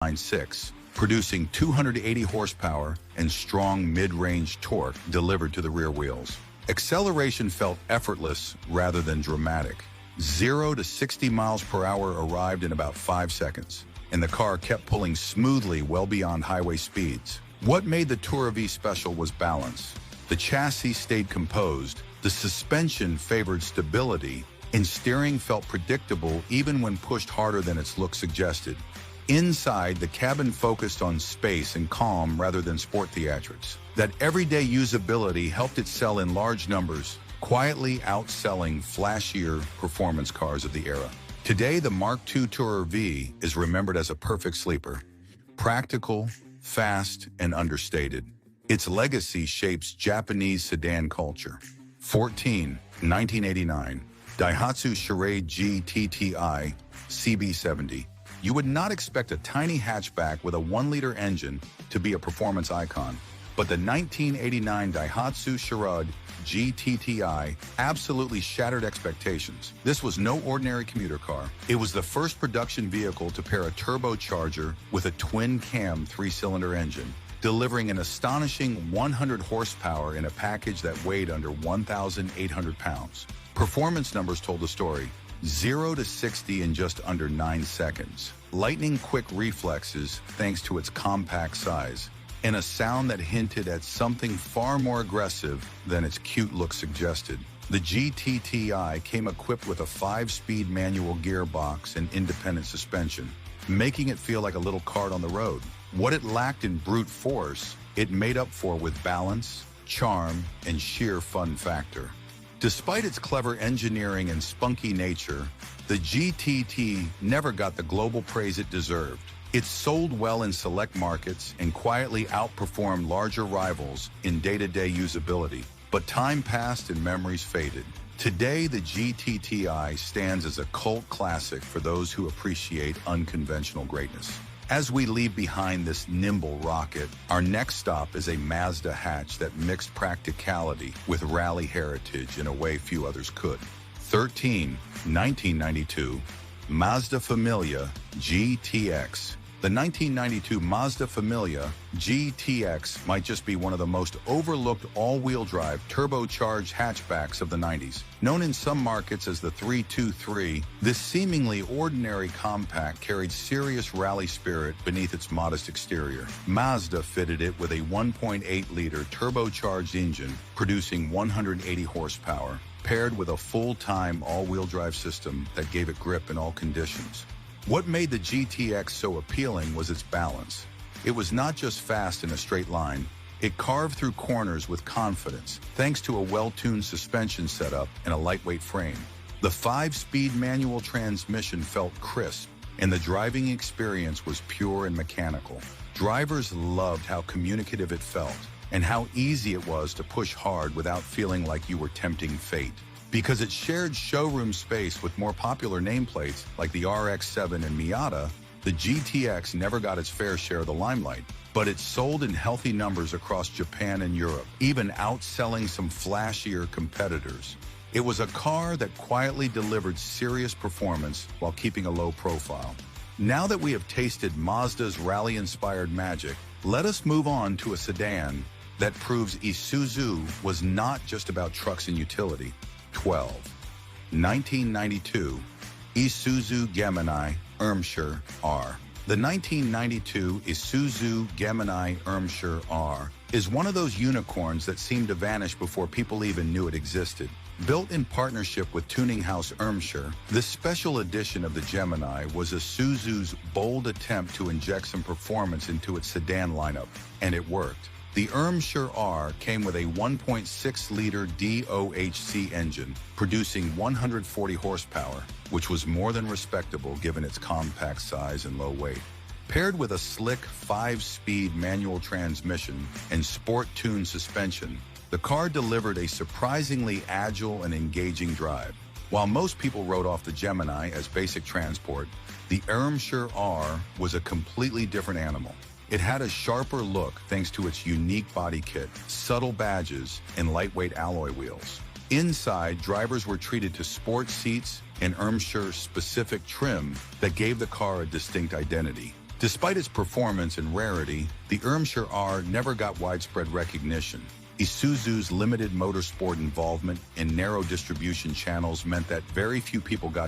Line 6, producing 280 horsepower and strong mid-range torque delivered to the rear wheels. Acceleration felt effortless rather than dramatic. 0 to 60 miles per hour arrived in about 5 seconds, and the car kept pulling smoothly well beyond highway speeds. What made the Tourer V special was balance. The chassis stayed composed, the suspension favored stability, and steering felt predictable even when pushed harder than its look suggested. Inside, the cabin focused on space and calm rather than sport theatrics. That everyday usability helped it sell in large numbers, quietly outselling flashier performance cars of the era. Today, the Mark II Tourer V is remembered as a perfect sleeper. Practical, fast, and understated. Its legacy shapes Japanese sedan culture. 1989, Daihatsu Charade GTTI CB70. You would not expect a tiny hatchback with a 1-liter engine to be a performance icon, but the 1989 Daihatsu Charade GTTI absolutely shattered expectations. This was no ordinary commuter car. It was the first production vehicle to pair a turbocharger with a twin-cam 3-cylinder engine, delivering an astonishing 100 horsepower in a package that weighed under 1,800 pounds. Performance numbers told the story. 0 to 60 in just under 9 seconds. Lightning-quick reflexes thanks to its compact size, and a sound that hinted at something far more aggressive than its cute look suggested. The GTTI came equipped with a 5-speed manual gearbox and independent suspension, making it feel like a little cart on the road. What it lacked in brute force, it made up for with balance, charm, and sheer fun factor. Despite its clever engineering and spunky nature, the GTT never got the global praise it deserved. It sold well in select markets and quietly outperformed larger rivals in day-to-day usability. But time passed and memories faded. Today, the GTTI stands as a cult classic for those who appreciate unconventional greatness. As we leave behind this nimble rocket, our next stop is a Mazda hatch that mixed practicality with rally heritage in a way few others could. 1992, Mazda Familia GTX. The 1992 Mazda Familia GTX might just be one of the most overlooked all-wheel drive turbocharged hatchbacks of the 90s. Known in some markets as the 323, this seemingly ordinary compact carried serious rally spirit beneath its modest exterior. Mazda fitted it with a 1.8-liter turbocharged engine producing 180 horsepower, paired with a full-time all-wheel drive system that gave it grip in all conditions. What made the GTX so appealing was its balance. It was not just fast in a straight line, it carved through corners with confidence, thanks to a well-tuned suspension setup and a lightweight frame. The 5-speed manual transmission felt crisp, and the driving experience was pure and mechanical. Drivers loved how communicative it felt, and how easy it was to push hard without feeling like you were tempting fate. Because it shared showroom space with more popular nameplates like the RX-7 and Miata, the GTX never got its fair share of the limelight. But it sold in healthy numbers across Japan and Europe, even outselling some flashier competitors. It was a car that quietly delivered serious performance while keeping a low profile. Now that we have tasted Mazda's rally-inspired magic, let us move on to a sedan that proves Isuzu was not just about trucks and utility. 1992, Isuzu Gemini Irmscher R. The 1992 Isuzu Gemini Irmscher R is one of those unicorns that seemed to vanish before people even knew it existed. Built in partnership with tuning house Irmscher, this special edition of the Gemini was Isuzu's bold attempt to inject some performance into its sedan lineup, and it worked. The Irmscher R came with a 1.6-liter DOHC engine, producing 140 horsepower, which was more than respectable given its compact size and low weight. Paired with a slick 5-speed manual transmission and sport-tuned suspension, the car delivered a surprisingly agile and engaging drive. While most people wrote off the Gemini as basic transport, the Irmscher R was a completely different animal. It had a sharper look thanks to its unique body kit, subtle badges, and lightweight alloy wheels. Inside, drivers were treated to sport seats and Irmscher-specific trim that gave the car a distinct identity. Despite its performance and rarity, the Irmscher R never got widespread recognition. Isuzu's limited motorsport involvement in narrow distribution channels meant that very few people got